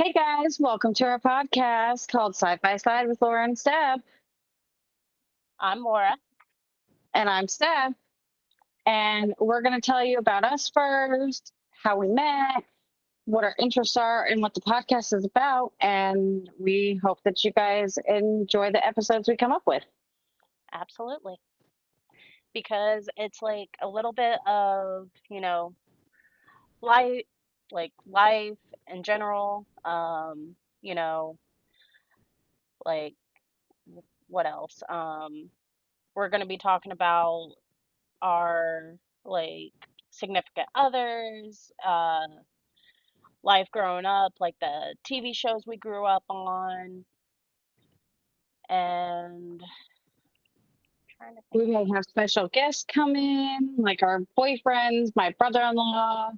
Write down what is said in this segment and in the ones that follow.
Hey guys, welcome to our podcast called Side by Side with Laura and Steph. I'm Laura. And I'm Steph. And we're going to tell you about us first, how we met, what our interests are, and what the podcast is about. And we hope that you guys enjoy the episodes we come up with. Absolutely. Because it's like a little bit of, life, life in general. You know, like what else? We're going to be talking about our like significant others, life growing up, like the TV shows we grew up on, and trying to think. We may have special guests come in, like our boyfriends, my brother in law.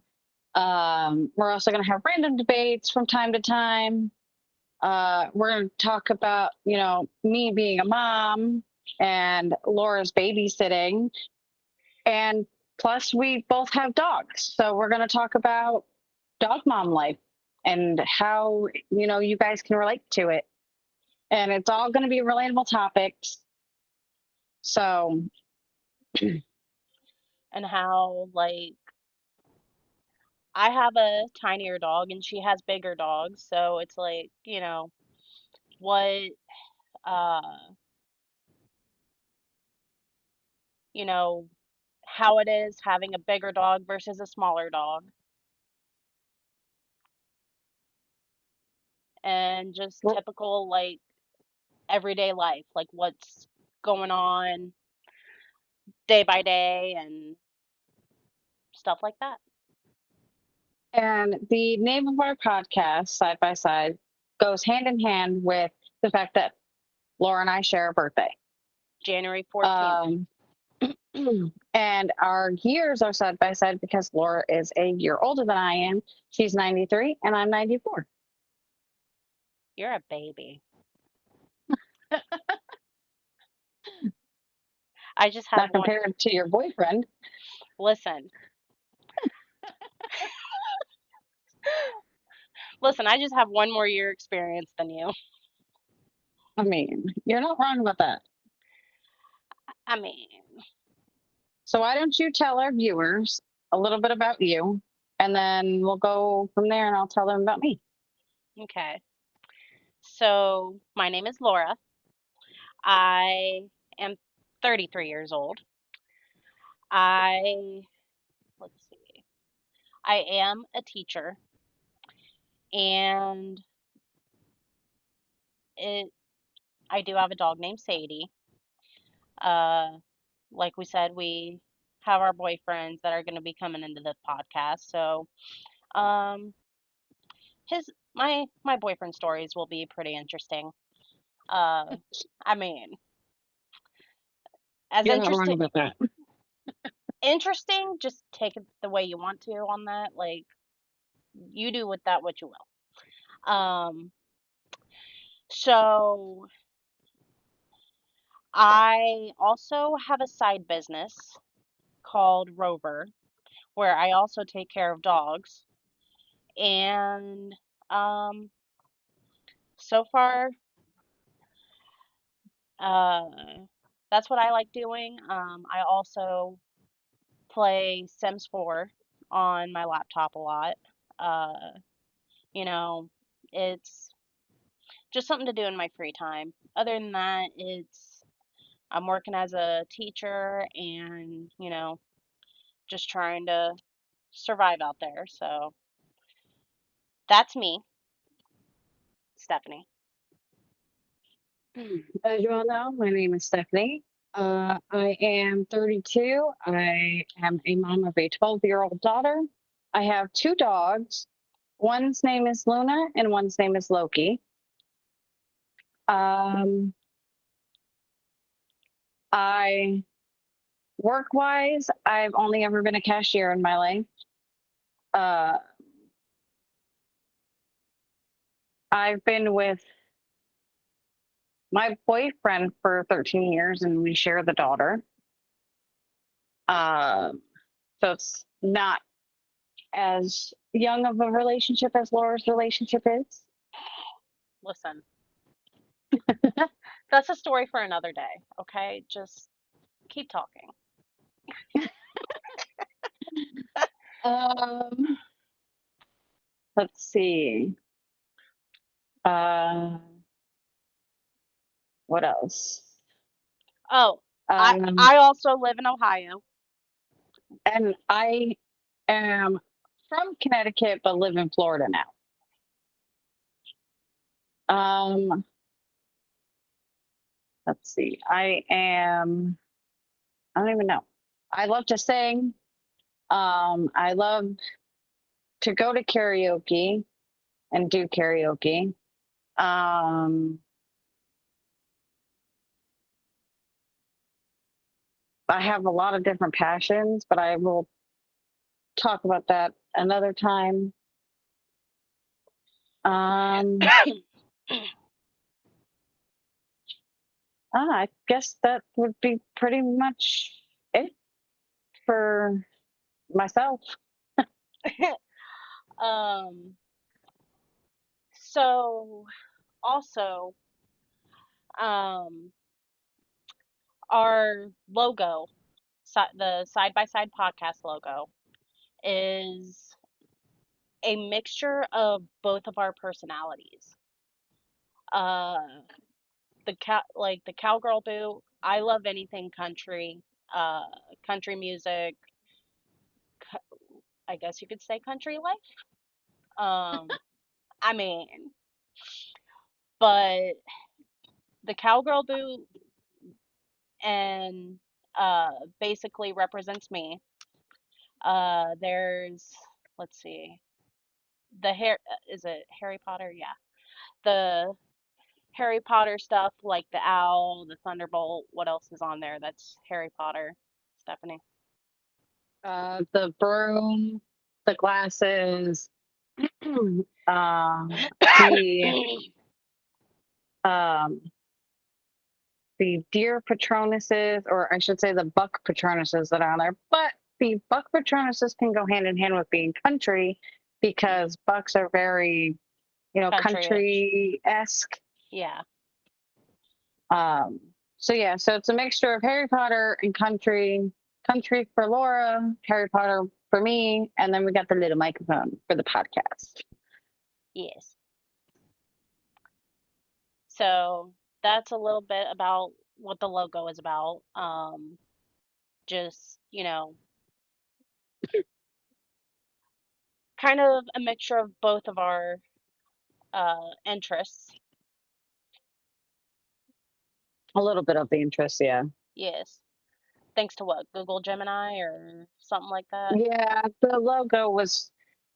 We're also going to have random debates from time to time. We're going to talk about, me being a mom and Laura's babysitting. And plus, we both have dogs. So we're going to talk about dog mom life and how, you guys can relate to it. And it's all going to be relatable topics. So, And how I have a tinier dog and she has bigger dogs, so it's like, what uh, you know, how it is having a bigger dog versus a smaller dog and just well, typical everyday life, like what's going on day by day and stuff like that. and the name of our podcast, Side by Side, goes hand in hand with the fact that Laura and I share a birthday. January 14th. Um, and our years are side by side because Laura is a year older than I am. She's 93 and I'm 94. You're a baby. I just have Not one. compared to your boyfriend. Listen. Listen, I just have one more year experience than you. I mean, you're not wrong about that. I mean, So why don't you tell our viewers a little bit about you, and then we'll go from there and I'll tell them about me. okay. So, my name is Laura. I am 33 years old. I, let's see, I am a teacher and it, I do have a dog named Sadie. Uh, like we said, we have our boyfriends that are going to be coming into the podcast. So, um, my boyfriend stories will be pretty interesting. Uh, I mean, as You're not wrong interesting, about that. interesting, just take it the way you want to on that. Like, you do with that what you will. So I also have a side business called Rover, where I also take care of dogs. And um, so far, uh, that's what I like doing. I also play Sims 4 on my laptop a lot. Uh, you know, it's just something to do in my free time. Other than that, I'm working as a teacher and, just trying to survive out there. So that's me, Stephanie. As you all know, my name is Stephanie. I am 32. I am a mom of a 12-year-old daughter. I have two dogs. One's name is Luna and one's name is Loki. Um, I work wise, I've only ever been a cashier in my life. Uh, I've been with my boyfriend for 13 years and we share the daughter. So it's not as young of a relationship as Laura's relationship is. Listen, that's a story for another day, okay? Just keep talking. Um, let's see. Uh, what else? Oh, I Um, I also live in Ohio. and I am from Connecticut, but live in Florida now. Um, let's see. I don't even know. I love to sing. I love to go to karaoke and do karaoke. Um, I have a lot of different passions, but I will talk about that another time. Um, I guess that would be pretty much it for myself. um, so also, um, our logo, the side by side podcast logo, is a mixture of both of our personalities. Uh, like the cowgirl boo. I love anything country, uh, country music. I guess you could say country life. I mean, but the cowgirl boo and basically represents me. There's let's see, the hair is it Harry Potter? Yeah, the Harry Potter stuff like the owl, the thunderbolt. What else is on there? That's Harry Potter, Stephanie. The broom, the glasses, the um, the deer patronuses, or I should say the buck patronuses that are on there. But the buck patronuses can go hand in hand with being country because bucks are very, Country-ish. country-esque. Yeah. Um, so yeah, so it's a mixture of Harry Potter and country. Country for Laura, Harry Potter for me, and then we got the little microphone for the podcast. Yes. So that's a little bit about what the logo is about. Just, kind of a mixture of both of our interests. A little bit of the interest, yeah. Yes. Thanks to what? Google Gemini or something like that? Yeah, the logo was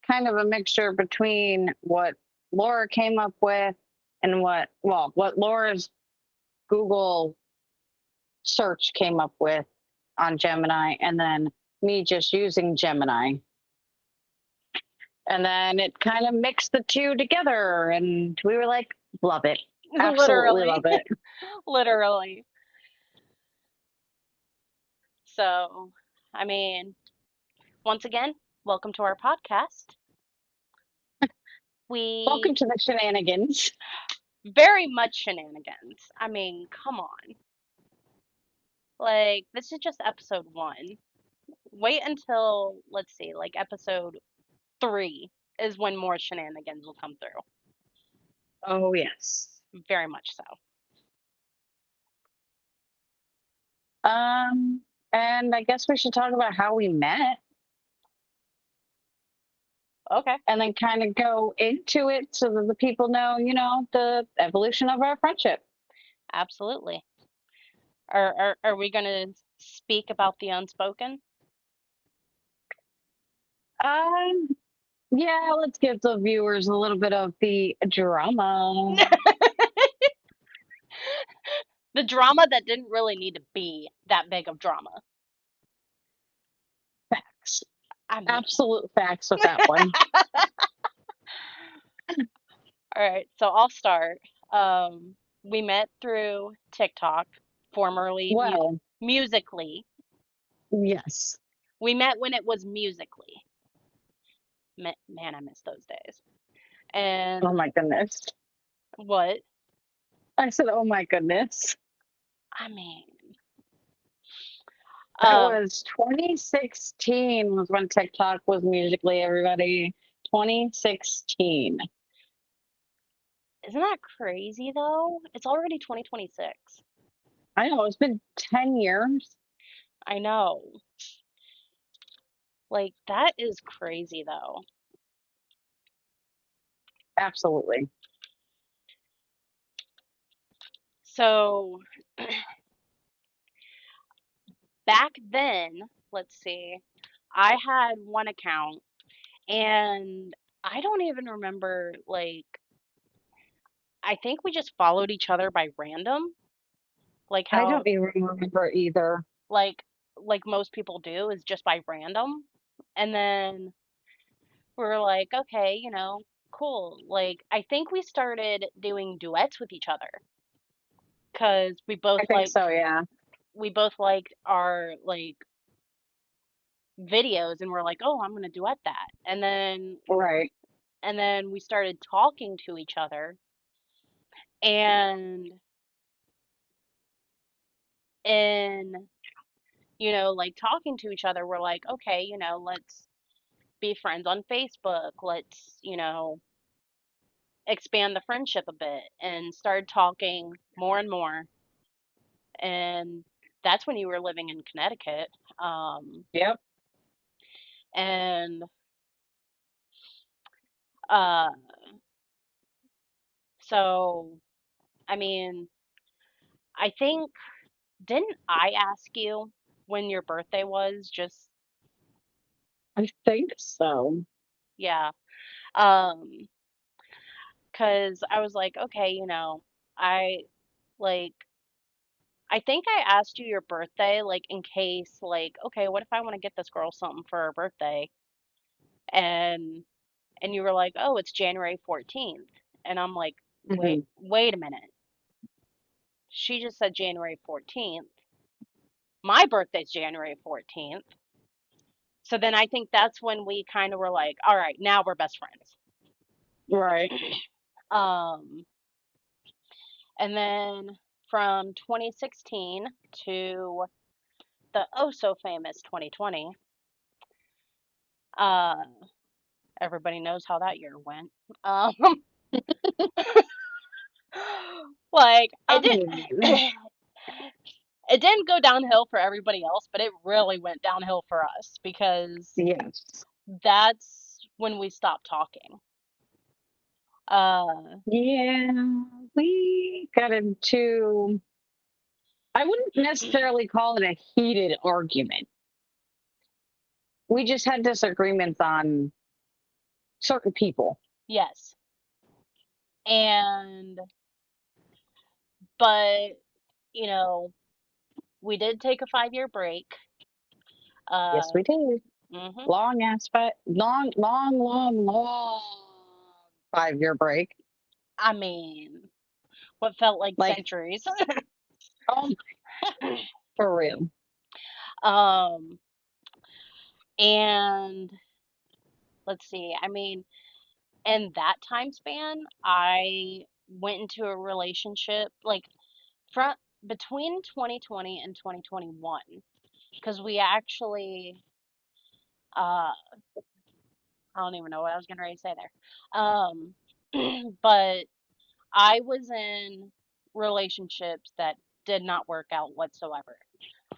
kind of a mixture between what Laura came up with and what Laura's Google search came up with on Gemini, and then me just using Gemini. And then it kind of mixed the two together, and we were like, love it. Absolutely Literally. love it. Literally. So, I mean, once again, welcome to our podcast. Welcome We to the shenanigans. very much shenanigans. I mean, come on. Like, this is just episode 1. Wait until, let's see, like episode 3 is when more shenanigans will come through. Oh, yes. Very much so. Um, and I guess we should talk about how we met Okay, and then kind of go into it so that the people know, the evolution of our friendship. absolutely. Are we gonna speak about the unspoken? Um, yeah, let's give the viewers a little bit of the drama. The drama that didn't really need to be that big of drama. Facts. I mean, Absolute facts with that one. all right, so I'll start. We met through TikTok, formerly Well, Musically. yes. We met when it was Musically. Man, I miss those days. Oh And my goodness. What? I said, oh my goodness. I mean, That um, was 2016 was when TikTok was Musically, everybody. 2016. isn't that crazy though? It's already 2026. I know, it's been 10 years. I know. Like, that is crazy though. Absolutely. So, back then, let's see, I had one account and I don't even remember, like, I think we just followed each other by random, like I how, don't even remember either. like, like most people do, is just by random. And then we're like, okay, cool. Like, I think we started doing duets with each other because I think so, yeah. we both liked our like videos, and we're like, oh, I'm gonna duet that. Right. And then we started talking to each other, and in like talking to each other, we're like, okay, let's be friends on Facebook. Let's, expand the friendship a bit, and started talking more and more. And that's when you were living in Connecticut. Yep. And uh, so, I mean, I think, didn't I ask you when your birthday was? Just, I think so. yeah. Because I was like, okay, I like, I think I asked you your birthday, like, in case, like, okay, what if I want to get this girl something for her birthday? And you were like, "Oh, it's January 14th." And I'm like, Hmm. wait a minute. She just said January 14th. My birthday's January 14th." So then I think that's when we kind of were like, "All right, now we're best friends." Right. Um, and then from 2016 to the oh so famous 2020, uh, everybody knows how that year went. Um, like I mean, it didn't go downhill for everybody else, but it really went downhill for us because yes. that's when we stopped talking. Uh, Yeah, we got into, I wouldn't necessarily call it a heated argument. We just had disagreements on certain people. yes. And, but, you know, we did take a 5-year break. Yes, Uh, we did. hmm Long ass, but long 5 year break. I mean, what felt like Like, centuries. oh, for real. um, and let's see, I mean, in that time span, I went into a relationship like from between 2020 and 2021, because we actually uh I don't even know what I was getting ready to say there. But I was in relationships that did not work out whatsoever.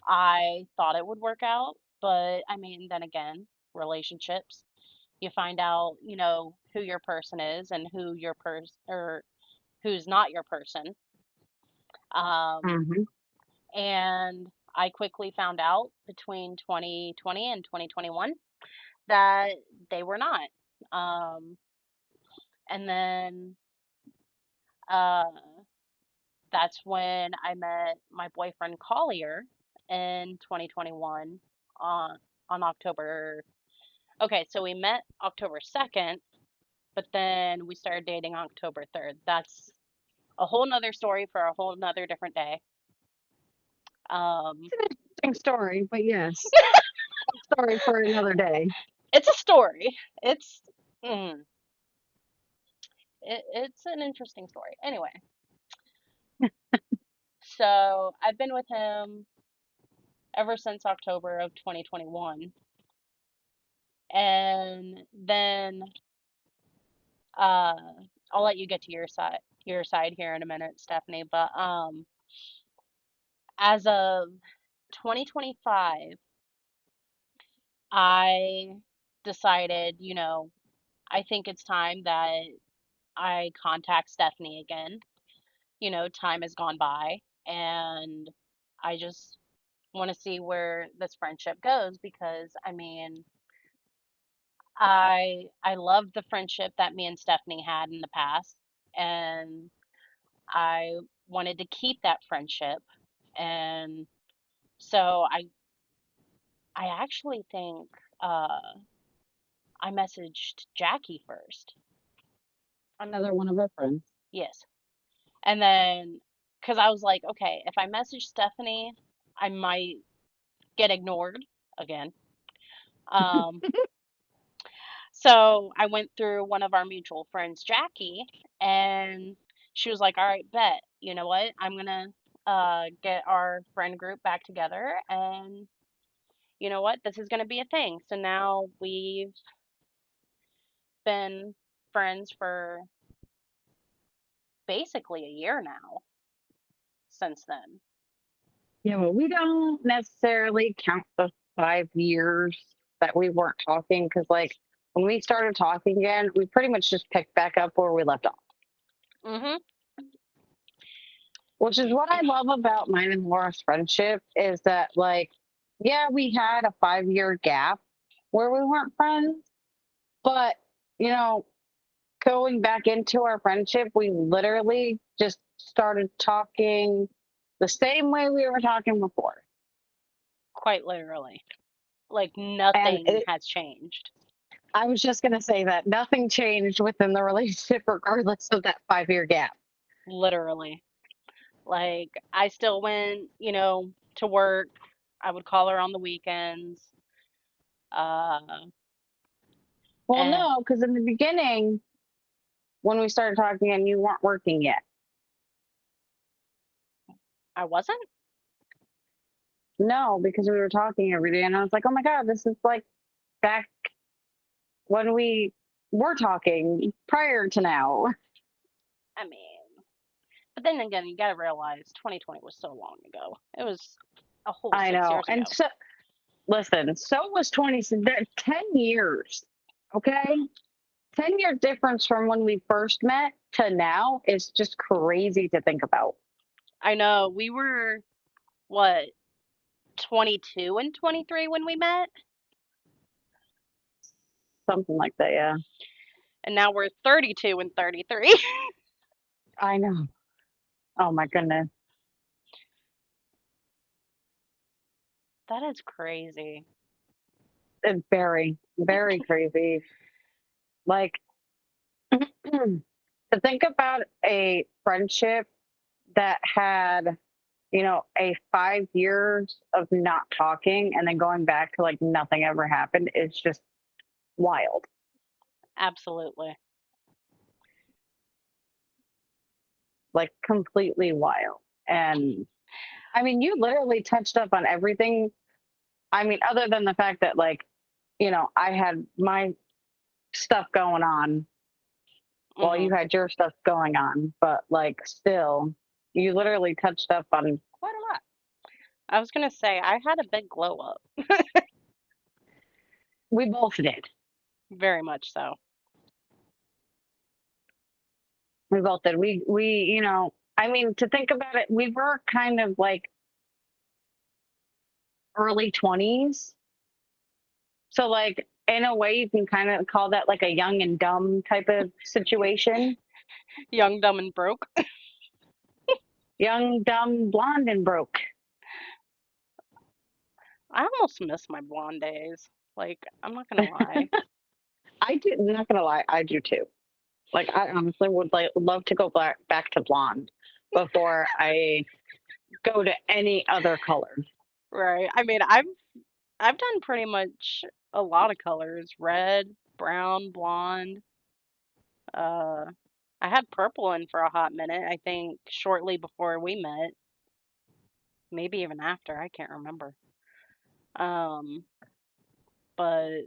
I thought it would work out, but I mean, then again, relationships, you find out, who your person is and who your person or who's not your person. Um, Hmm. and I quickly found out between 2020 and 2021 that they were not. Um, and then uh, that's when I met my boyfriend Collier in 2021 on October. Okay, so we met October 2nd, but then we started dating October 3rd. That's a whole nother story for a whole nother different day. Um, Interesting story, but yes, story for another day. it's a story. It's mm, it's an interesting story. Anyway, so I've been with him ever since October of 2021. And then uh I'll let you get to your side here in a minute, Stephanie, but as of 2025, I decided, I think it's time that I contact Stephanie again. Time has gone by and I just want to see where this friendship goes because I mean, I loved the friendship that me and Stephanie had in the past and I wanted to keep that friendship. And so I actually think I messaged Jackie first. Another one of our friends. Yes. And then cuz I was like, okay, if I message Stephanie, I might get ignored again. Um so I went through one of our mutual friends, Jackie, and she was like, "All right, bet. You know what? I'm going to get our friend group back together and you know what? This is going to be a thing." So now we've been friends for basically a year now since then. Yeah, well, we don't necessarily count the 5 years that we weren't talking because, like, when we started talking again, we pretty much just picked back up where we left off, Mhm. which is what I love about mine and Laura's friendship is that, like, yeah, we had a 5 year gap where we weren't friends, but, you know, going back into our friendship, we literally just started talking the same way we were talking before. Quite literally. Like And nothing it, has changed. I was just going to say that nothing changed within the relationship, regardless of that 5 year gap. Literally. Like I still went, to work. I would call her on the weekends. Uh Well, and no, because in the beginning, when we started talking and you weren't working yet. I wasn't? No, because we were talking every day. And I was like, oh my God, this is like back when we were talking prior to now. I mean, but then again, you got to realize 2020 was so long ago. It was a whole I six know. years And ago. so, listen, so was 10 years. Okay. 10 year difference from when we first met to now is just crazy to think about. I know we were what 22 and 23 when we met, Something like that. Yeah. and now we're 32 and 33. I know. Oh my goodness. That is crazy. It's very, very crazy. Like, to think about a friendship that had, a 5 years of not talking and then going back to like nothing ever happened is just wild. Absolutely. Like, completely wild. And I mean, you literally touched up on everything. I mean, other than the fact that, like, I had my stuff going on while you Mhm. had your stuff going on, but like, still, you literally touched up on quite a lot. I was gonna say I had a big glow up. We both did. Very much so. We both did. I mean, to think about it, we were kind of like early 20s. So, like, in a way, you can kind of call that like a young and dumb type of situation. Young, dumb, and broke. Young, dumb, blonde, and broke. I almost miss my blonde days. Like, I'm not gonna lie. I do, not gonna lie, I do too. Like, I honestly would like love to go back to blonde before I go to any other color. Right. I mean, I've done pretty much a lot of colors. Red, brown, blonde. Uh, I had purple in for a hot minute, I think shortly before we met, maybe even after, I can't remember. Um, but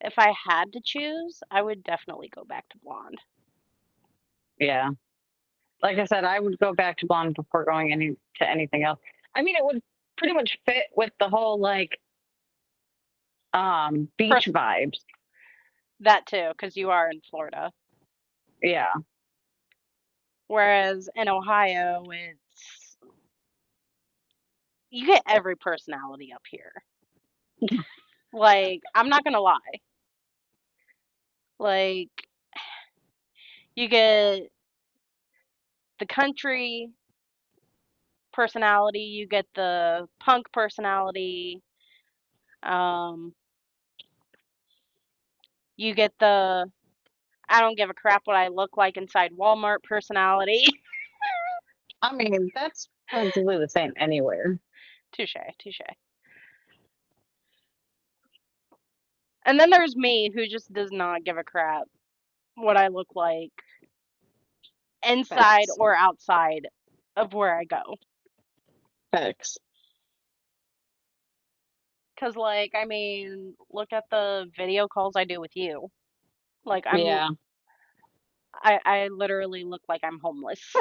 if I had to choose, I would definitely go back to blonde. Yeah. Like I said, I would go back to blonde before going to anything else. I mean, it would pretty much fit with the whole like beach Pers- vibes. that too, because you are in Florida. Yeah. Whereas in Ohio, it's you get every personality up here. Like, I'm not gonna lie. Like, you get the country personality, you get the punk personality, um, you get the I don't give a crap what I look like inside Walmart personality. I mean, that's practically the same anywhere. Touche, touche. And then there's me who just does not give a crap what I look like inside Facts. or outside of where I go. Facts. Cause like, I mean, look at the video calls I do with you. Like Yeah. I literally look like I'm homeless.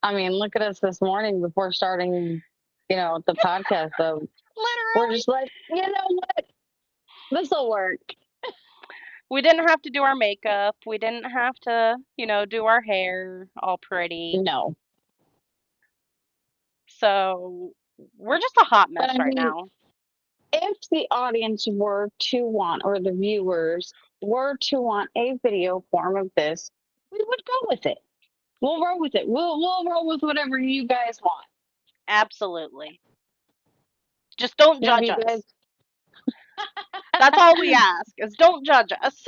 I mean, look at us this morning before starting, the podcast. So we're Literally. just like, you know what? This will work. We didn't have to do our makeup. We didn't have to, do our hair all pretty. No. So we're just a hot But mess I right mean, now. if the audience were to want, or the viewers were to want a video form of this, we would go with it. We'll roll with it. We'll roll with whatever you guys want. Absolutely. Just don't Now, if judge you us. guys, That's all we ask is don't judge us.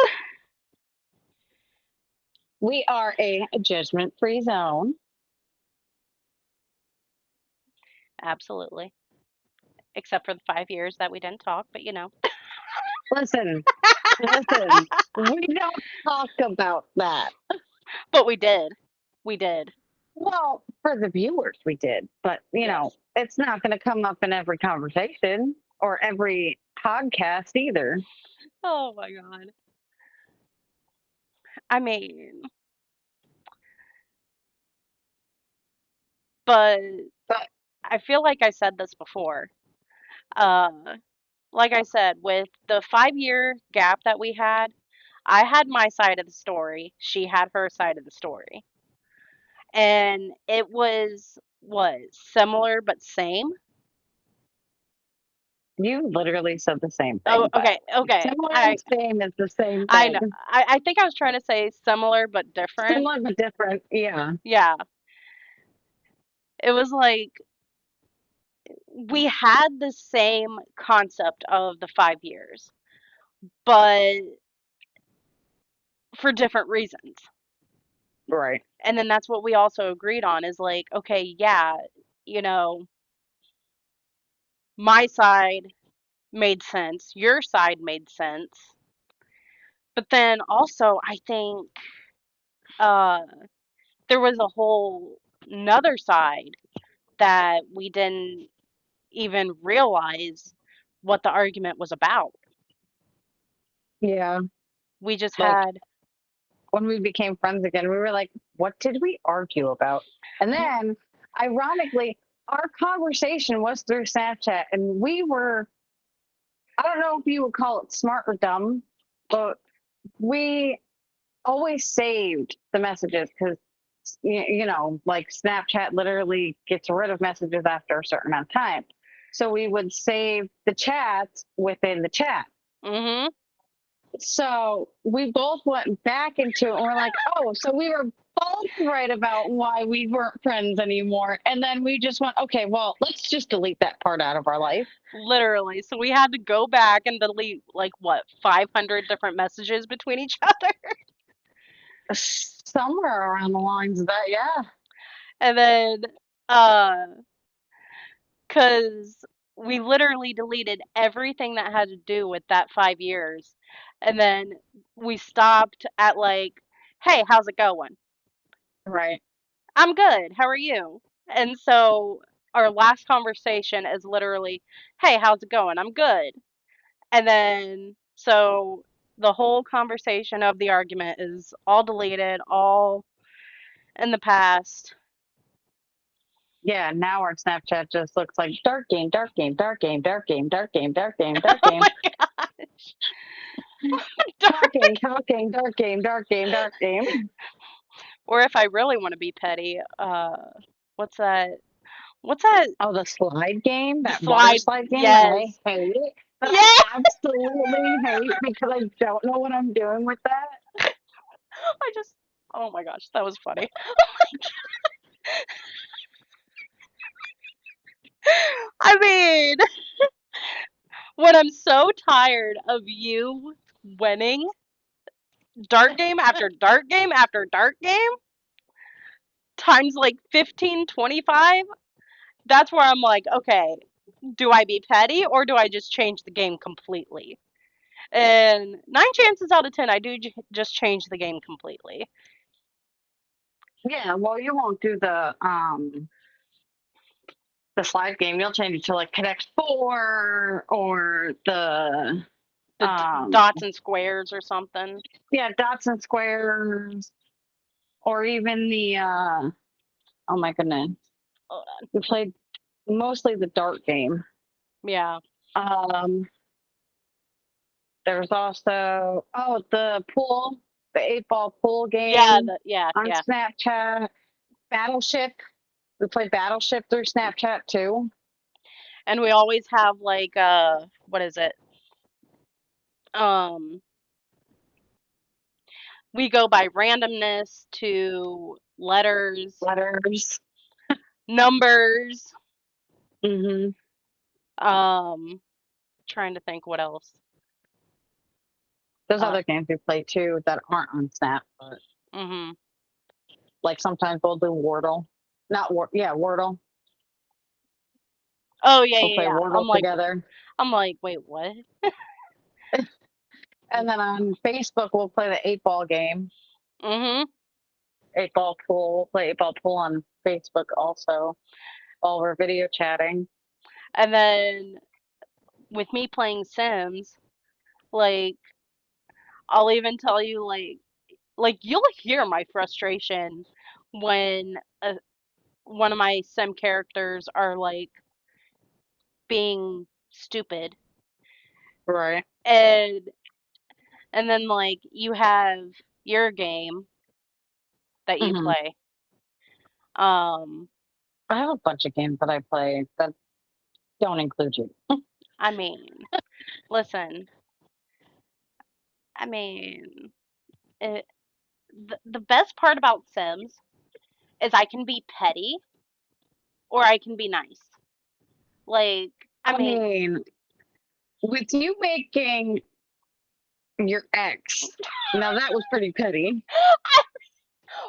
we are a judgment-free zone. Absolutely. Except for the 5 years that we didn't talk, but Listen, listen. We don't talk about that. but we did. We did. Well, for the viewers, we did, but Yes. it's not going to come up in every conversation or every podcast either. Oh my God. I mean, but But I feel like I said this before. Uh, like I said, with the 5 year gap that we had, I had my side of the story. She had her side of the story. And it was what? Similar but same? you literally said the same Oh, thing, by okay, the way. okay. Similar I and same is the same I know. thing. I think I was trying to say similar but different. Similar but different. Yeah. Yeah. It was like we had the same concept of the 5 years, but for different reasons. Right. And then that's what we also agreed on is like, okay, yeah, you know, my side made sense, your side made sense. But then also, I think uh, there was a whole another side that we didn't even realize what the argument was about. Yeah. We just Like had, when we became friends again, we were like, what did we argue about? And then, ironically, our conversation was through Snapchat, and we were, I don't know if you would call it smart or dumb, but we always saved the messages because, like Snapchat literally gets rid of messages after a certain amount of time. So we would save the chats within the chat. mm-hmm, So we both went back into it and we're like, oh, so we were both right about why we weren't friends anymore. And then we just went, okay, well, let's just delete that part out of our life. literally. So we had to go back and delete like what, 500 different messages between each other. Somewhere around the lines of that, yeah. And then, uh, because we literally deleted everything that had to do with that 5 years. And then we stopped at like, hey, how's it going? Right. I'm good. How are you? And so our last conversation is literally, hey, how's it going? I'm good. And then so the whole conversation of the argument is all deleted, all in the past. Yeah, now our Snapchat just looks like dark game, dark game, dark game, dark game, dark game, dark game, dark Oh game, my gosh. dark game, dark game, dark game, dark game, dark game. Or if I really want to be petty, what's that? What's that? Oh, the slide game, The that water slide. slide game that I Yes. hate, that Yeah. I absolutely hate because I don't know what I'm doing with that. I just, oh my gosh, that was funny. I mean, when I'm so tired of you winning dark game after dark game after dark game times like 15, 25, that's where I'm like, okay, do I be petty or do I just change the game completely? And 9 chances out of 10, I do just change the game completely. Yeah, well, you won't do the slide game. You'll change it to like Connect Four or the The dots and squares or something. yeah, dots and squares, or even the oh my goodness, we played mostly the dart game. Yeah. Um, there's also the pool, the 8 ball pool Yeah, game yeah, on yeah. Snapchat. Battleship, we played Battleship through Snapchat too. And we always have like what is it? Um we go by randomness to letters, Letters. numbers, Hmm. trying to think what else. There's Uh other games we play too that aren't on Snap, but mhm. like sometimes we'll do Wordle. Not Word, yeah, Wordle. Oh yeah, We'll yeah, play yeah. Wordle together. I'm like, wait, what? And then on Facebook, we'll play the 8 ball game, Mhm. 8 ball pool. We'll play 8 ball pool on Facebook also while we're video chatting. And then with me playing Sims, like I'll even tell you like you'll hear my frustration when one of my sim characters are like being stupid, Right. and then like you have your game that you Hmm. play. um I have a bunch of games that I play that don't include you. I mean, listen, I mean, it, the best part about Sims is I can be petty or I can be nice. Like, I I mean, mean, with you making your ex, now that was pretty petty.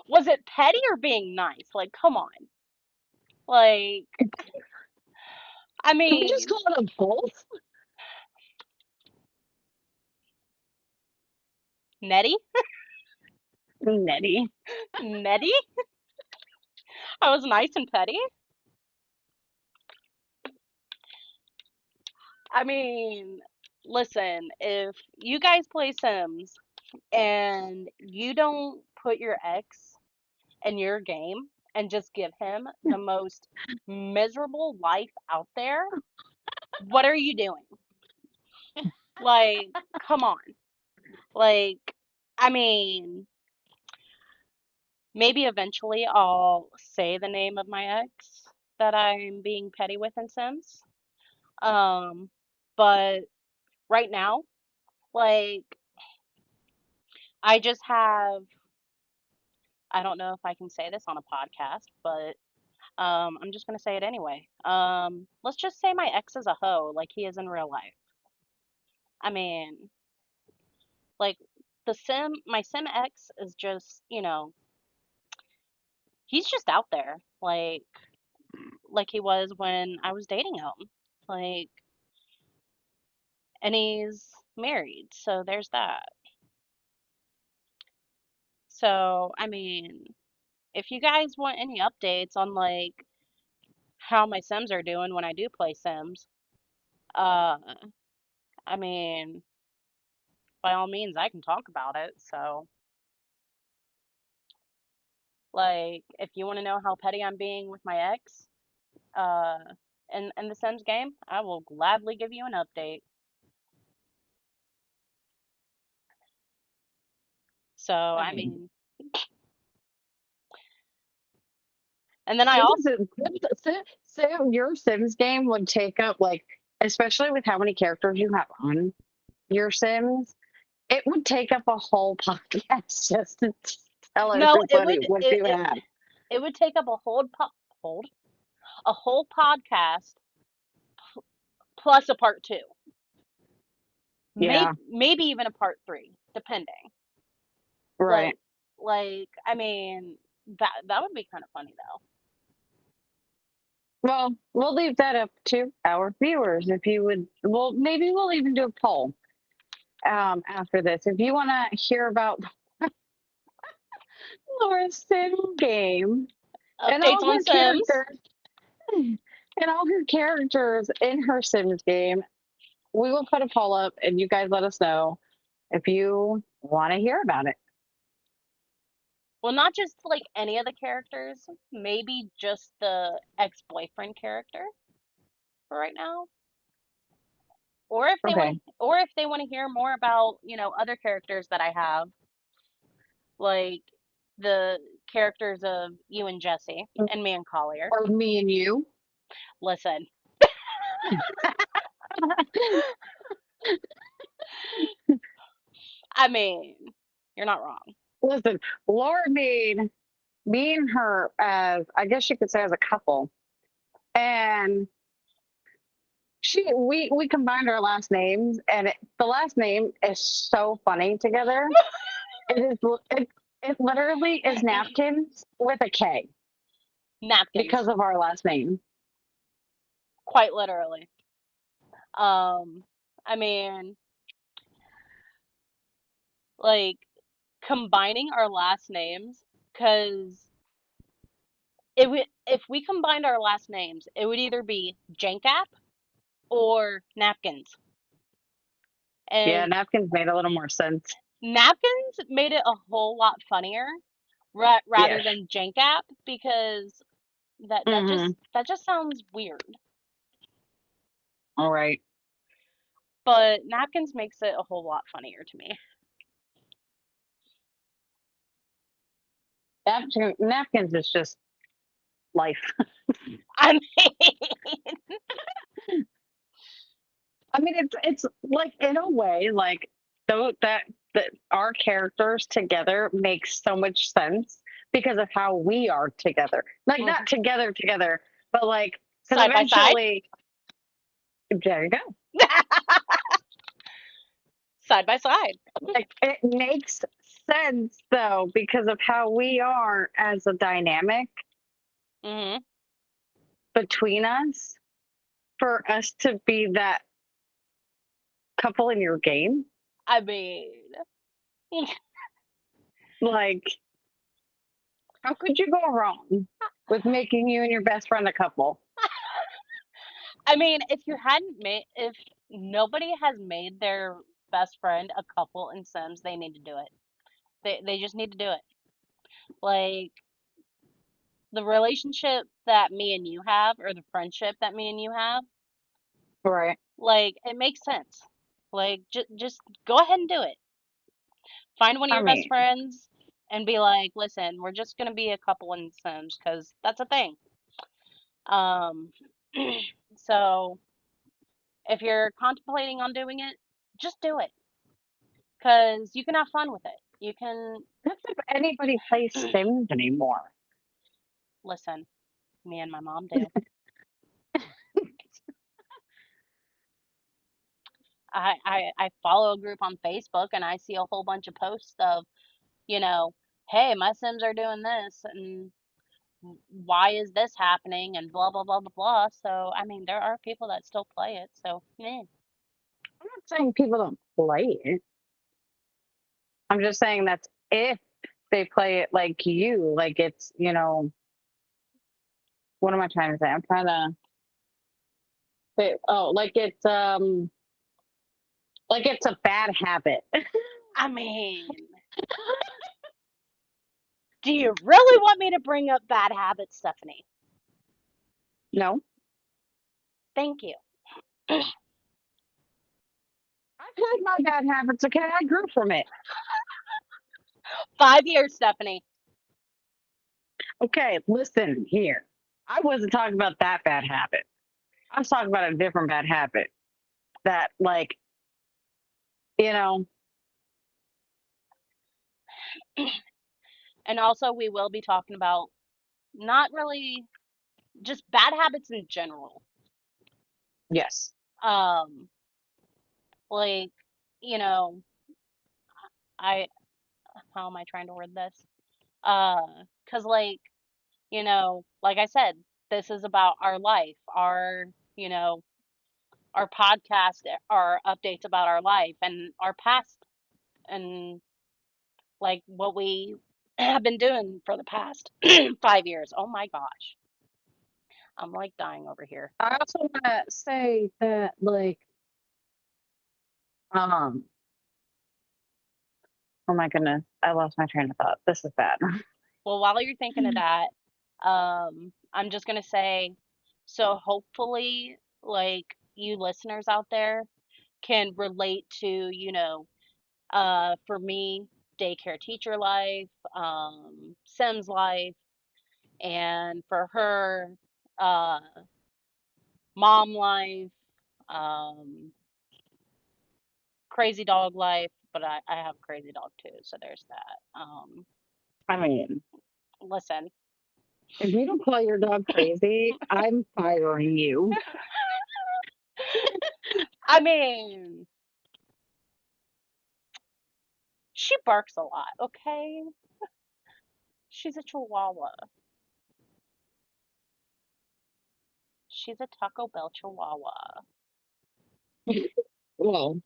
was it petty or being nice? Like, come on. Like, I Can we just mean, call it a both? Nettie? Nettie. Nettie? I was nice and petty? I mean, listen, if you guys play Sims and you don't put your ex in your game and just give him the most miserable life out there, what are you doing? Like, come on. Like, I mean, maybe eventually I'll say the name of my ex that I'm being petty with in Sims. Um, but right now, like, I just have, I don't know if I can say this on a podcast, but I'm just gonna say it anyway. Let's just say my ex is a hoe, like he is in real life. I mean, like my sim ex is just, he's just out there, like he was when I was dating him. Like, and he's married, so there's that. So, I mean, if you guys want any updates on like how my Sims are doing when I do play Sims, uh, I mean, by all means, I can talk about it. So, like, if you want to know how petty I'm being with my ex, uh, in the Sims game, I will gladly give you an update. So, I I mean, mean, and then I also, so your Sims game would take up like, especially with how many characters you have on your Sims, it would take up a whole podcast just to tell no, everybody what you have. it would take up hold a whole podcast plus a part two, Yeah, maybe even a part three, depending. Like, right. I mean, that would be kind of funny though. Well, we'll leave that up to our viewers. If you would, well, maybe we'll even do a poll after this. If you want to hear about Laura's Sim game and Updates all on her Sims. characters and all her characters in her Sims game, we will put a poll up and you guys let us know if you want to hear about it. Well, not just like any of the characters, maybe just the ex-boyfriend character for right now. Okay. Or if they want to hear more about, other characters that I have, like the characters of you and Jesse and me and Collier. Or me and you. Listen, I mean, you're not wrong. Listen, Laura made me and her as, I guess you could say, as a couple. And we combined our last names, and the last name is so funny together. It is it literally is napkins with a K Napkins, because of our last name. quite literally. Um, I mean, like combining our last names, because if we combined our last names, it would either be Jankap or Napkins. Yeah, And napkins made a little more sense. Napkins made it a whole lot funnier rather Yes. than Jankap, because Mm-hmm. that just sounds weird. All right. But Napkins makes it a whole lot funnier to me. Napkins is just life. I mean, I mean, it's like in a way, like though that our characters together makes so much sense because of how we are together. Like not together, but like because side by side, eventually, there you go. side by side. Like it makes sense though because of how we are as a dynamic Hmm. between us for us to be that couple in your game. I mean, Like, how could you go wrong with making you and your best friend a couple? if nobody has made their best friend a couple in Sims, they need to do it. They just need to do it. Like the relationship that me and you have, or the friendship that me and you have, Right. like it makes sense. Like just go ahead and do it. Find one of I your best mean, friends and be like, listen, we're just gonna be a couple in Sims because that's a thing. Um, so if you're contemplating on doing it, just do it because you can have fun with it. You can that's if anybody plays Sims anymore. listen. Me and my mom do. I follow a group on Facebook and I see a whole bunch of posts of, you know, hey, my Sims are doing this and why is this happening and blah blah blah blah blah. So I mean, there are people that still play it. So yeah, I'm not saying people don't play it. I'm just saying that's if they play it like you, like it's, what am I trying to say? I'm trying to say, oh, like it's a bad habit. I mean, do you really want me to bring up bad habits, Stephanie? No, Thank you. I've had my bad habits. Okay, I grew from it. 5 years, Stephanie. Okay, listen here. I wasn't talking about that bad habit. I was talking about a different bad habit that, like, you know, And also, we will be talking about not really just bad habits in general. yes. Um, like, you know, I how am I trying to word this? 'Cause like, like I said, this is about our life, you know, our podcast, our updates about our life and our past and like what we have been doing for the past 5 years. Oh my gosh. I'm like dying over here. I also want to say that, like, um, oh my goodness, I lost my train of thought. This is bad. Well, while you're thinking of that, I'm just gonna say, so hopefully, like you listeners out there can relate to, for me, daycare teacher life, Sims life, and for her, uh, mom life, um, crazy dog life. But I have a crazy dog too, so there's that. I mean, Listen, if you don't call your dog crazy, I'm firing you. I mean, she barks a lot, okay? She's a chihuahua. She's a Taco Bell chihuahua. Well,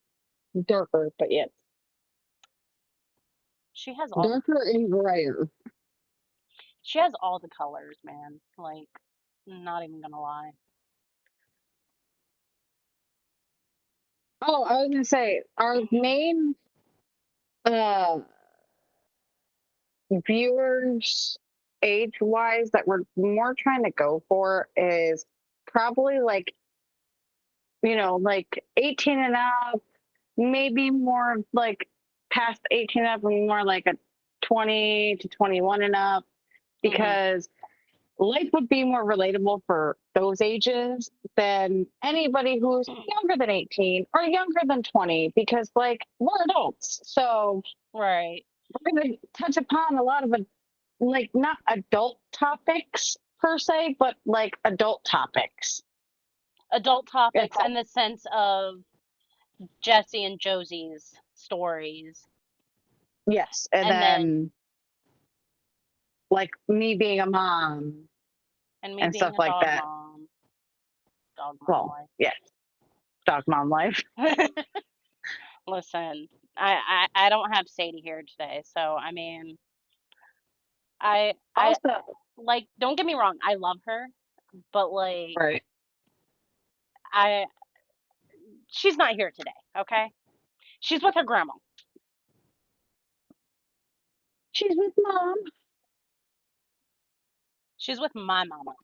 darker, but yes, She has all the darker and grayer. she has all the colors, man. Like, not even gonna lie. Oh, I was gonna say our main uh viewers age wise that we're more trying to go for is probably like, like 18 and up, maybe more like past 18 and up and more like a 20 to 21 and up, Mhm. because life would be more relatable for those ages than anybody who's younger than 18 or younger than 20, because like we're adults. So Right. we're going to touch upon a lot of like not adult topics per se, but like adult topics. Adult topics It's, in the sense of Jesse and Josie's stories. yes. And And then then like me being a mom and me and being stuff a like dog that. mom. Dog mom Well, yeah, dog mom life. life. Listen, I don't have Sadie here today, so I mean I Also, like don't get me wrong, I love her, but like right. I she's not here today, okay? She's with her grandma. She's with mom. She's with my mama.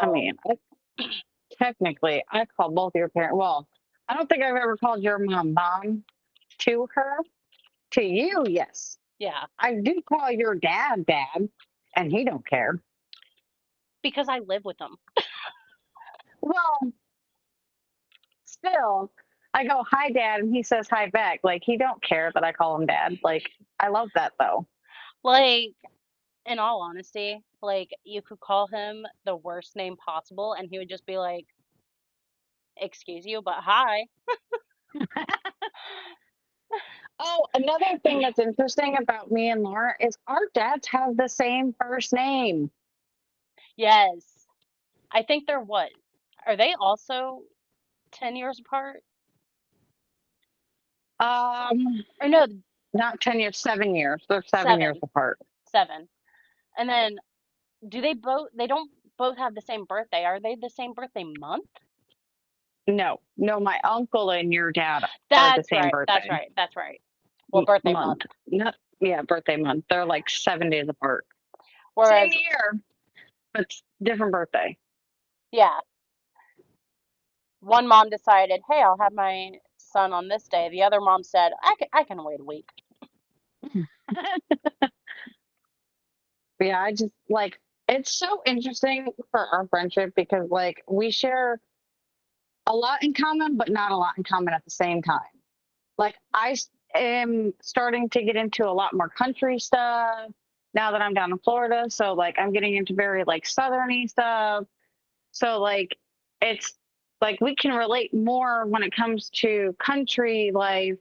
I So, mean, technically, I call both your parents. Well, I don't think I've ever called your mom to her. To you, yes. yeah, I do call your dad, and he don't care. because I live with them. Well, still, I go hi dad, and he says hi back. Like he don't care that I call him dad. Like I love that though. Like, in all honesty, like you could call him the worst name possible and he would just be like, "Excuse you, but hi." Oh, another thing that's interesting about me and Laura is our dads have the same first name. Yes. I think they're what? Are they also 10 years apart? Um, Or no, not 10 years, 7 years. They're 7 years 7. apart. 7. And then do they don't both have the same birthday? Are they the same birthday month? No, no, my uncle and your dad are the That's same right. That's birthday right. That's right. Well, birthday month. month. No, yeah, birthday month. They're like 7 days apart. Same Whereas, year, but different birthday. yeah, one mom decided, "Hey, I'll have my son on this day." The other mom said, "I can wait a week." Yeah, I just like it's so interesting for our friendship because like we share a lot in common, but not a lot in common at the same time. Like am starting to get into a lot more country stuff now that I'm down in Florida. So like I'm getting into very like southerny stuff. So like it's like we can relate more when it comes to country life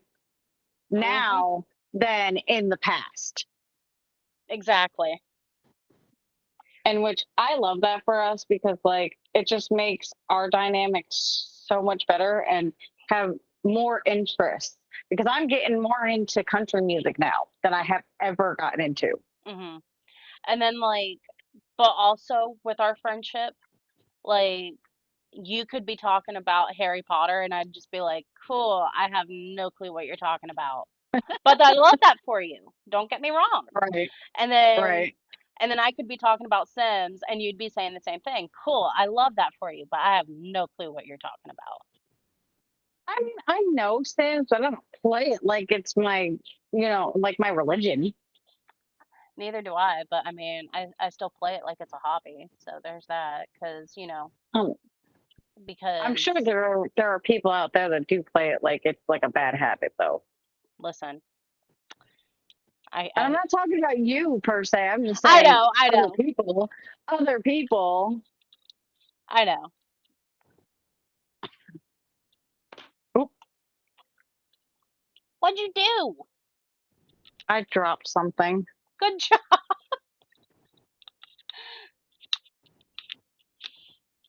Mhm. now than in the past. Exactly. And which I love that for us because like it just makes our dynamics so much better and have more interest because I'm getting more into country music now than I have ever gotten into. Mhm. And then like, but also with our friendship, like you could be talking about Harry Potter and I'd just be like, "Cool, I have no clue what you're talking about." But I love that for you. Don't get me wrong. Right, And then right. and then I could be talking about Sims and you'd be saying the same thing. Cool, I love that for you, but I have no clue what you're talking about. I mean, I know Sims, but I don't play it like it's my, like my religion. Neither do I, but I mean, I still play it like it's a hobby. So there's that, Um, I'm sure because there are people out there that do play it like it's like a bad habit, though. listen, I And I'm I not talking about you per se. I'm just I saying know, I other know, people, other people. I know. Oop, What'd you do? I dropped something. Good job.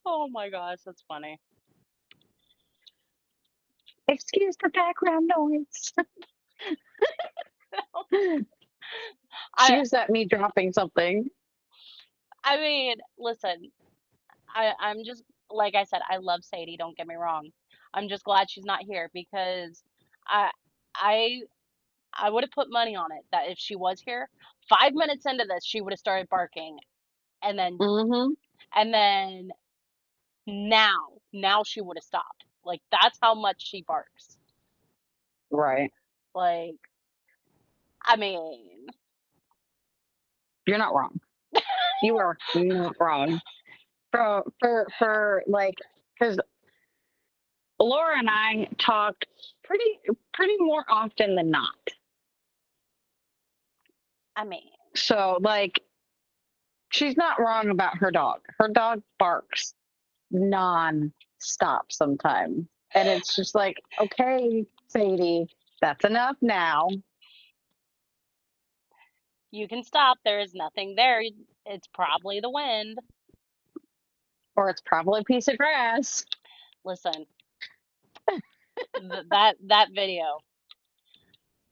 Oh my gosh, that's funny. Excuse the background noise. I Excuse that me dropping something. I mean, listen, I'm just like I said, I love Sadie, don't get me wrong. I'm just glad she's not here because I I I would have put money on it that if she was here, 5 minutes into this, she would have started barking, and then Mm-hmm. and then now she would have stopped. Like that's how much she barks. Right. Like I mean, You're not wrong. You are not wrong. For like, because Laura and I talk pretty more often than not. I mean, So like, she's not wrong about her dog. Her dog barks non-stop sometimes. And it's just like, okay, Sadie, that's enough now. you can stop. There is nothing there. It's probably the wind. Or it's probably a piece of grass. Listen, that video.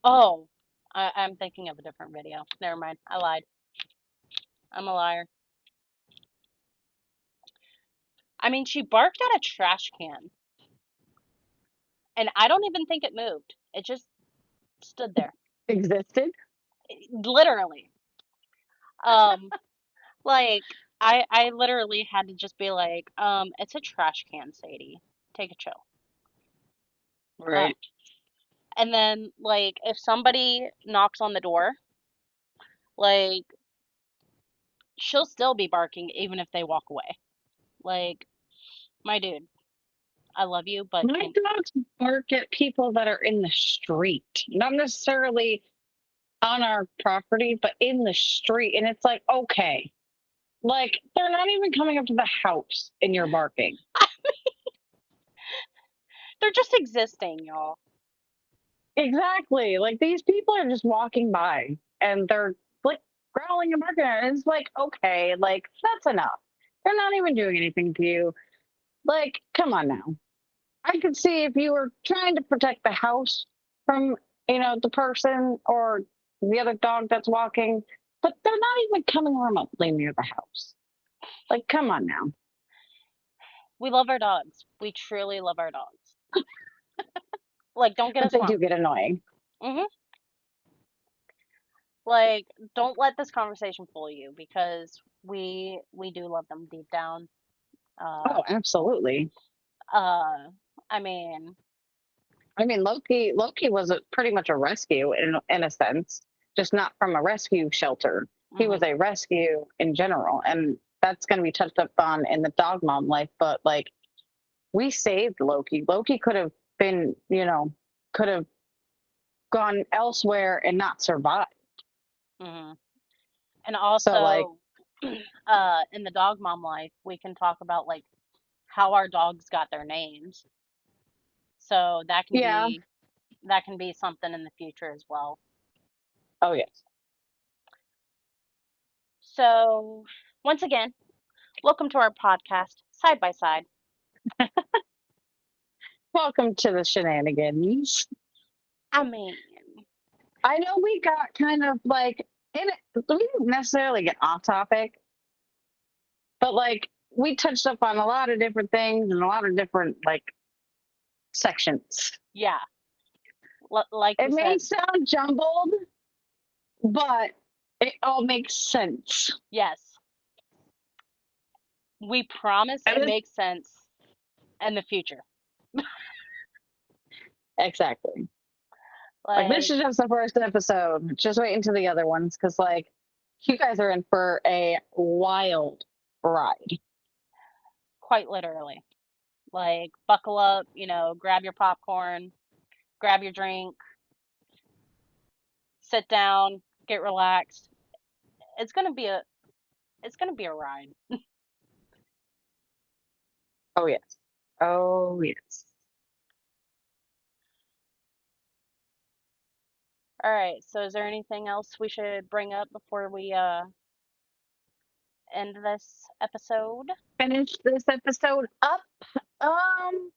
Oh, I'm thinking of a different video. Never mind. I lied. I'm a liar. I mean, she barked at a trash can, and I don't even think it moved. It just stood there, Existed. literally. Um, like I literally had to just be like, it's a trash can, Sadie. Take a chill. Uh, Right. and then like if somebody knocks on the door, like she'll still be barking even if they walk away. Like, my dude, I love you, but My can dogs bark at people that are in the street, not necessarily on our property, but in the street. And it's like, okay, like they're not even coming up to the house and you're barking. they're just existing, y'all. Exactly. Like these people are just walking by and they're like growling and barking at it. It's like, okay, like that's enough. They're not even doing anything to you. Like, come on now. I could see if you were trying to protect the house from, the person or the other dog that's walking, but they're not even coming remotely near the house. Like, come on now. We love our dogs. We truly love our dogs. Like, don't get But us they wrong. do get annoying. hmm Like, don't let this conversation fool you because we do love them deep down. Uh, Oh, absolutely. uh, I mean, I mean, Loki was pretty much a rescue in a sense, just not from a rescue shelter. He hmm was a rescue in general, and that's going to be touched up on in the Dog Mom life. But like, we saved Loki. Loki could have been, could have gone elsewhere and not survived. hmm and So like, also, in the dog mom life, we can talk about like how our dogs got their names. So yeah, that can be something in the future as well. oh yes. So, once again, welcome to our podcast, Side by Side. Welcome to the shenanigans. I mean, I know we got kind of like in it, we didn't necessarily get off topic, but like we touched up on a lot of different things and a lot of different like sections. yeah, like It you may said, sound jumbled, but it all makes sense. yes, we promise And it this, makes sense in the future. exactly. Like this Like, is just the first episode. Just wait until the other ones because like you guys are in for a wild ride. quite literally. Like, buckle up, grab your popcorn, grab your drink, sit down, get relaxed. It's gonna be a it's gonna be a ride. Oh yes. Oh yes. All right. So, is there anything else we should bring up before we end this episode? Finish this episode up. Um,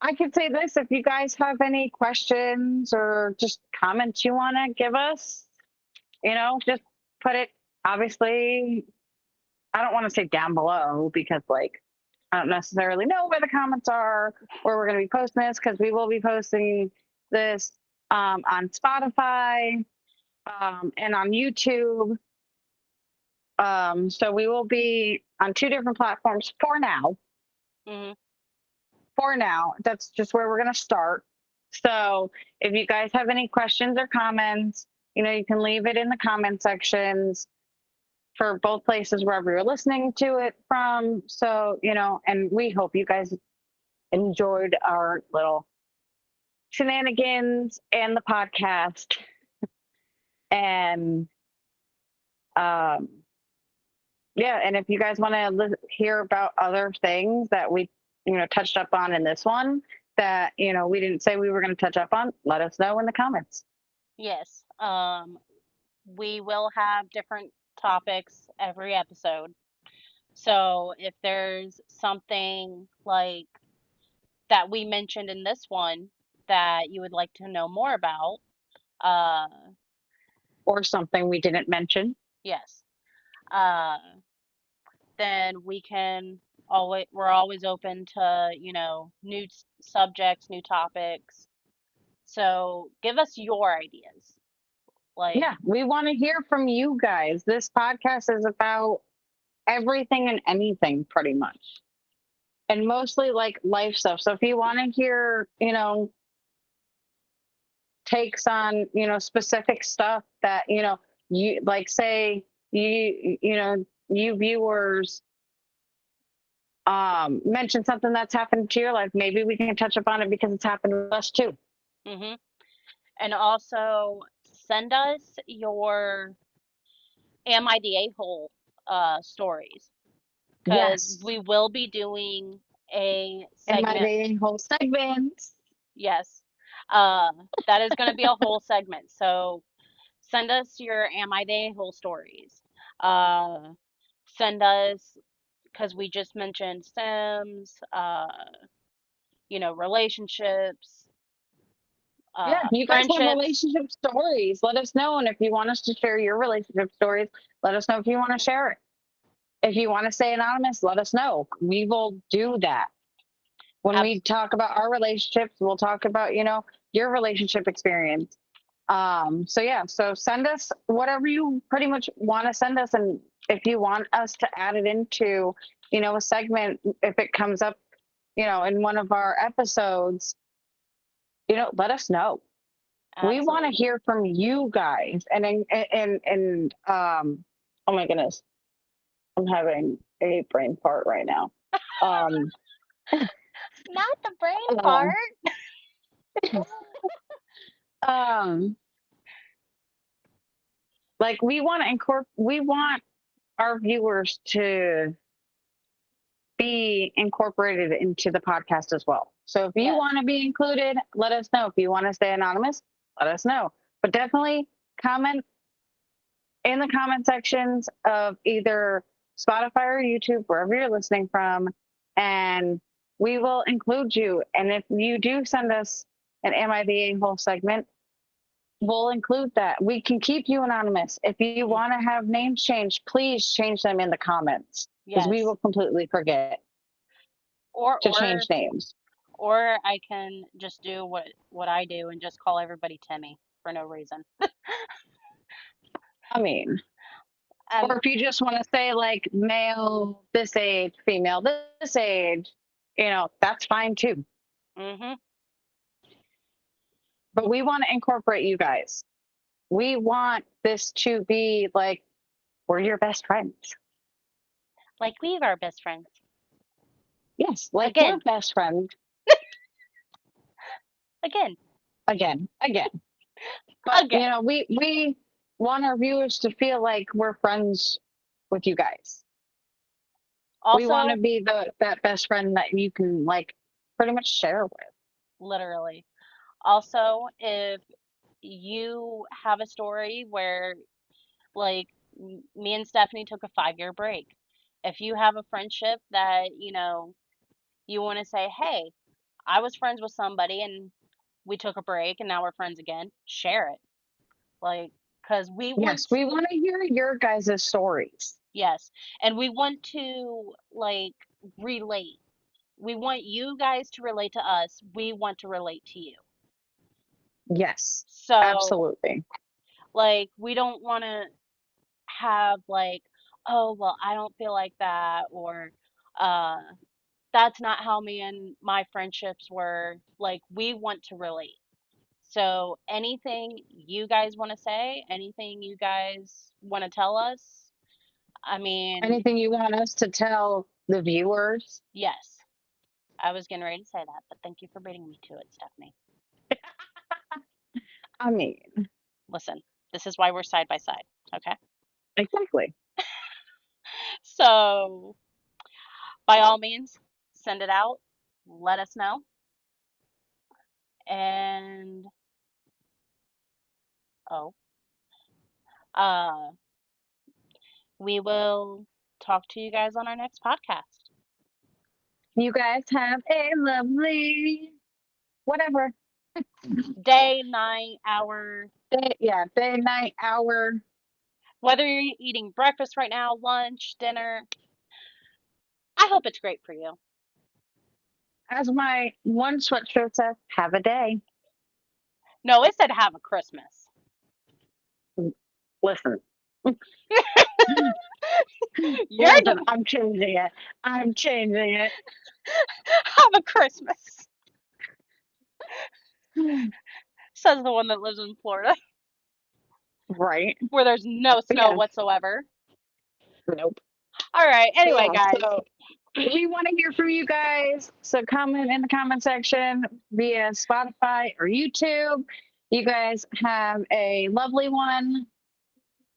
I could say this if you guys have any questions or just comments you want to give us, just put it obviously. I don't want to say down below because, like, I don't necessarily know where the comments are, where we're going to be posting this because we will be posting this on Spotify and on YouTube. So we will be on two different platforms for now. hmm For now, that's just where we're going to start. So if you guys have any questions or comments, you can leave it in the comment sections for both places wherever you're listening to it from. So, and we hope you guys enjoyed our little shenanigans and the podcast. And um, yeah, and if you guys want to hear about other things that we, touched up on in this one that, we didn't say we were going to touch up on, let us know in the comments. Yes. We will have different topics every episode. So if there's something like that we mentioned in this one that you would like to know more about, uh, Or something we didn't mention. yes, uh, then we're always open to, new subjects, new topics. So give us your ideas. Like, Yeah, we want to hear from you guys. This podcast is about everything and anything pretty much. And mostly like life stuff. So if you want to hear, takes on, specific stuff that, you like say you viewers mention something that's happened to your life, maybe we can touch upon it because it's happened to us too. hmm and also send us your Am I the A-hole stories because Yes. we will be doing a And my segment. dating whole segments. Yes, that is going to be a whole segment. So send us your Am I the A-hole stories. Uh, Send us because we just mentioned Sims. relationships, Yeah, if you guys have friendships. relationship stories, let us know. And if you want us to share your relationship stories, let us know if you want to share it. If you want to stay anonymous, let us know. We will do that. When we talk about our relationships, we'll talk about, your relationship experience. So yeah, so send us whatever you pretty much want to send us. And if you want us to add it into, a segment, if it comes up, in one of our episodes, let us know. We want to Absolutely. hear from you guys. And oh my goodness, I'm having a brain fart right now. Um, Not the brain part. um, um, like we want our viewers to be incorporated into the podcast as well. So if you Yes. want to be included, let us know. If you want to stay anonymous, let us know. But definitely comment in the comment sections of either Spotify or YouTube, wherever you're listening from, and we will include you. And if you do send us an Am I the A-hole segment, we'll include that. We can keep you anonymous. If you want to have names changed, please change them in the comments because we Yes. will completely forget Or to or change names. or I can just do what I do and just call everybody Timmy for no reason. I mean, And or if you just want to say like male this age, female this age, that's fine too. mhm. But we want to incorporate you guys. We want this to be like we're your best friends. Like we are best friends. Yes, like we're Again. best friends Again. again. But Again. we want our viewers to feel like we're friends with you guys. We want to Also, be that best friend that you can like pretty much share with. literally. Also, if you have a story where like me and Stephanie took a 5-year break. If you have a friendship that, you want to say, "Hey, I was friends with somebody and we took a break and now we're friends again," share it. Like, because we Yes, want, we want to hear your guys' stories. yes, and we want to, like, relate. We want you guys to relate to us. We want to relate to you. Yes, So, absolutely. like, we don't want to have, like, oh, well, I don't feel like that, or, uh, that's not how me and my friendships were. Like, we want to relate. So anything you guys want to say, anything you guys want to tell us, I mean, Anything you want us to tell the viewers? yes. I was getting ready to say that, but thank you for beating me to it, Stephanie. I mean, Listen, this is why we're side by side, okay? exactly. So, by all means, send it out. Let us know. And oh, uh, we will talk to you guys on our next podcast. You guys have a lovely whatever Day, night, hour, day, yeah, day, night, hour. whether you're eating breakfast right now, lunch, dinner, I hope it's great for you. As my one sweatshirt says, have a day. No, it said have a Christmas. Listen, You're listen, the I'm changing it. I'm changing it. have a Christmas, says the one that lives in Florida, Right. where there's no But snow yeah, whatsoever. nope. All right. But Anyway, yeah, guys, so we want to hear from you guys. So comment in the comment section via Spotify or YouTube. You guys have a lovely one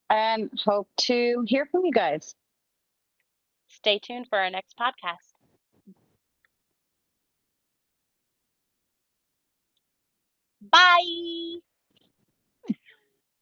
and hope to hear from you guys. stay tuned for our next podcast. Bye.